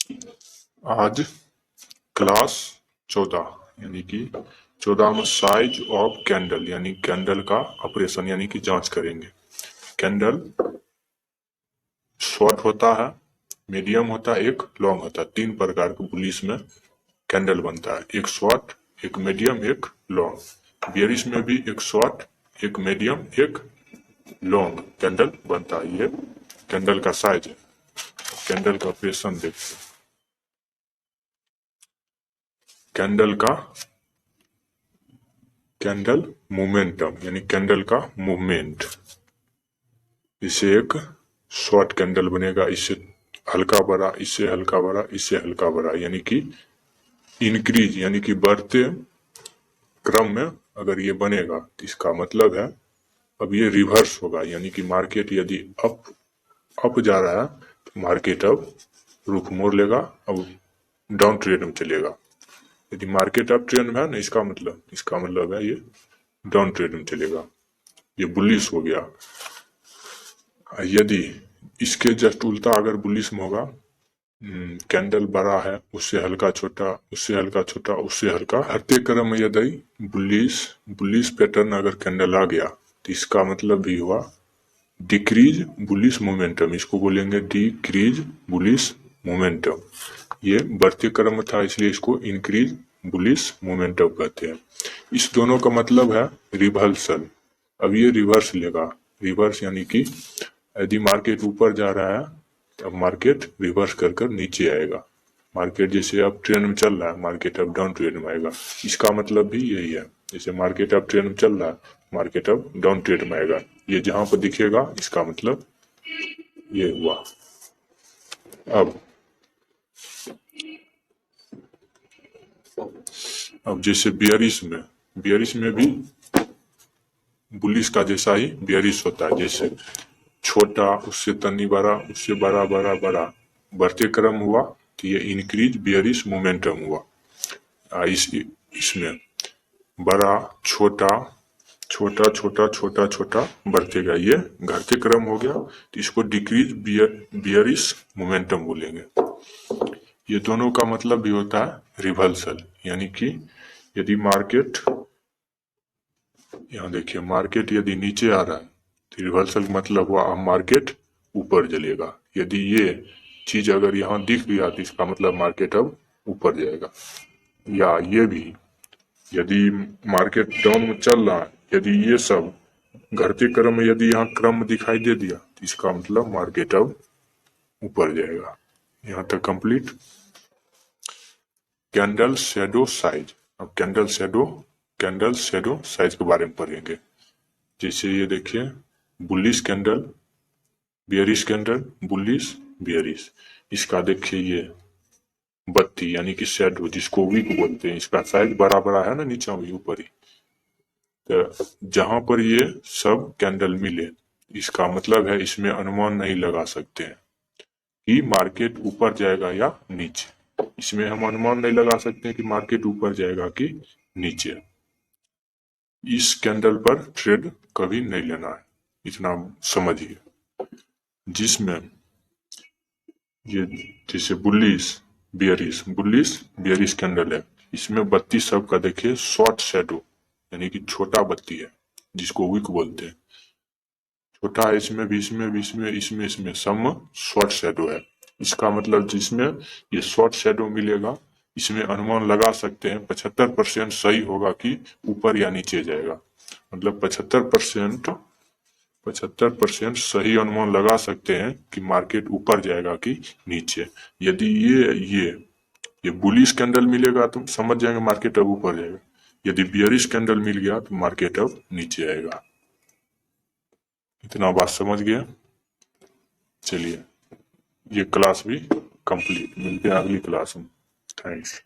आज क्लास 14 यानी कि 14 में साइज ऑफ कैंडल यानी कैंडल का ऑपरेशन यानी कि जांच करेंगे। कैंडल शॉर्ट होता है, मीडियम होता है, एक लॉन्ग होता है। 3 प्रकार के बुलिश में कैंडल बनता है, एक शॉर्ट, एक मीडियम, एक लॉन्ग। बेयरिश में भी एक शॉर्ट, एक मीडियम, एक लॉन्ग कैंडल बनता है। ये कैंडल का साइज है। कैंडल का ऑपरेशन देखते हैं। कैंडल मोमेंटम यानी कैंडल का मूवमेंट। इसे एक शॉर्ट कैंडल बनेगा, इससे हल्का बड़ा, इससे हल्का बड़ा, इससे हल्का बड़ा, यानी कि इंक्रीज यानी कि बढ़ते क्रम में अगर ये बनेगा तो इसका मतलब है अब ये रिवर्स होगा, यानी कि मार्केट यदि अप जा रहा है तो मार्केट अब रुख मोड़ लेगा, अब डाउन ट्रेंड में चलेगा। यदि मार्केट अप ट्रेंड में है ना, इसका मतलब है ये डाउन ट्रेंड में चलेगा, ये बुलिश हो गया। यदि इसके जस्ट उल्टा अगर बुलिश में होगा, कैंडल बड़ा है, उससे हल्का छोटा, उससे हल्का छोटा, उससे हल्का, हरते क्रम में यदि बुलिश पैटर्न अगर कैंडल आ गया तो इसका मतलब भी हुआ डिक्रीज बुलिश मोमेंटम। इसको बोलेंगे डिक्रीज बुलिश मोमेंटम। ये बढ़ते क्रम में था इसलिए इसको इंक्रीज बुलिश मोमेंटम कहते हैं। इस दोनों का मतलब है रिवर्सल। अब ये रिवर्स लेगा, रिवर्स यानी कि यदि मार्केट ऊपर जा रहा है अब मार्केट रिवर्स कर कर नीचे आएगा। मार्केट जैसे अब ट्रेंड में चल रहा है, मार्केट अब डाउन ट्रेंड में आएगा। इसका मतलब भी यही है, जैसे मार्केट अब ट्रेंड में चल रहा है, मार्केट अब डाउन ट्रेंड में आएगा। ये जहां पर दिखेगा इसका मतलब ये हुआ। अब जैसे बियरिश में भी बुलिश का जैसा ही बियरिश होता है, जैसे छोटा, उससे तनी बड़ा, उससे बड़ा बड़ा बड़ा बढ़ते क्रम हुआ तो ये इंक्रीज बियरिश मोमेंटम हुआ। इसमें बड़ा छोटा छोटा छोटा छोटा छोटा बढ़ते गया, ये घटते क्रम हो गया तो इसको डिक्रीज बियरिश मोमेंटम बोलेंगे। ये दोनों का मतलब भी होता है रिवर्सल, यानी कि यदि मार्केट, यहाँ देखिए मार्केट यदि नीचे आ रहा है तो रिवर्सल का मतलब हुआ अब मार्केट ऊपर चलेगा। यदि ये चीज अगर यहाँ दिख गया तो इसका मतलब मार्केट अब ऊपर जाएगा। या ये भी, यदि मार्केट डाउन में चल रहा है, यदि ये सब घटते क्रम में यदि यहाँ क्रम दिखाई दे दिया तो इसका मतलब मार्केट अब ऊपर जाएगा। यहाँ तक कंप्लीट। Candle shadow size. अब कैंडल शेडो साइज के बारे में पढ़ेंगे। जैसे ये देखिए bullish candle, bearish candle, bullish, bearish. इसका देखिए ये बत्ती यानी कि शेडो जिसको वीक बोलते हैं, इसका साइज बड़ा बड़ा है ना, नीचे भी ऊपर ही। तो जहां पर ये सब कैंडल मिले इसका मतलब है इसमें अनुमान नहीं लगा सकते हैं कि मार्केट ऊपर जाएगा या नीचे। इसमें हम अनुमान नहीं लगा सकते कि मार्केट ऊपर जाएगा कि नीचे। इस कैंडल पर ट्रेड कभी नहीं लेना है, इतना समझिए। जिसमें ये जैसे बुलिश बियरिश कैंडल है, इसमें बत्ती सबका देखिए शॉर्ट शैडो यानी कि छोटा बत्ती है जिसको विक बोलते हैं। छोटा है इसमें भी, इसमें सब शॉर्ट शैडो है। इसका मतलब जिसमें ये शॉर्ट शैडो मिलेगा इसमें अनुमान लगा सकते हैं 75% सही होगा कि ऊपर या नीचे जाएगा। मतलब 75% सही अनुमान लगा सकते हैं कि मार्केट ऊपर जाएगा कि नीचे। यदि ये बुलिश कैंडल मिलेगा तो समझ जाएंगे मार्केट अब ऊपर जाएगा। यदि बियरिश कैंडल मिल गया तो मार्केट अब नीचे आएगा। इतना बात समझ गया। चलिए ये क्लास भी कंप्लीट, मिलते हैं अगली क्लास में। थैंक्स।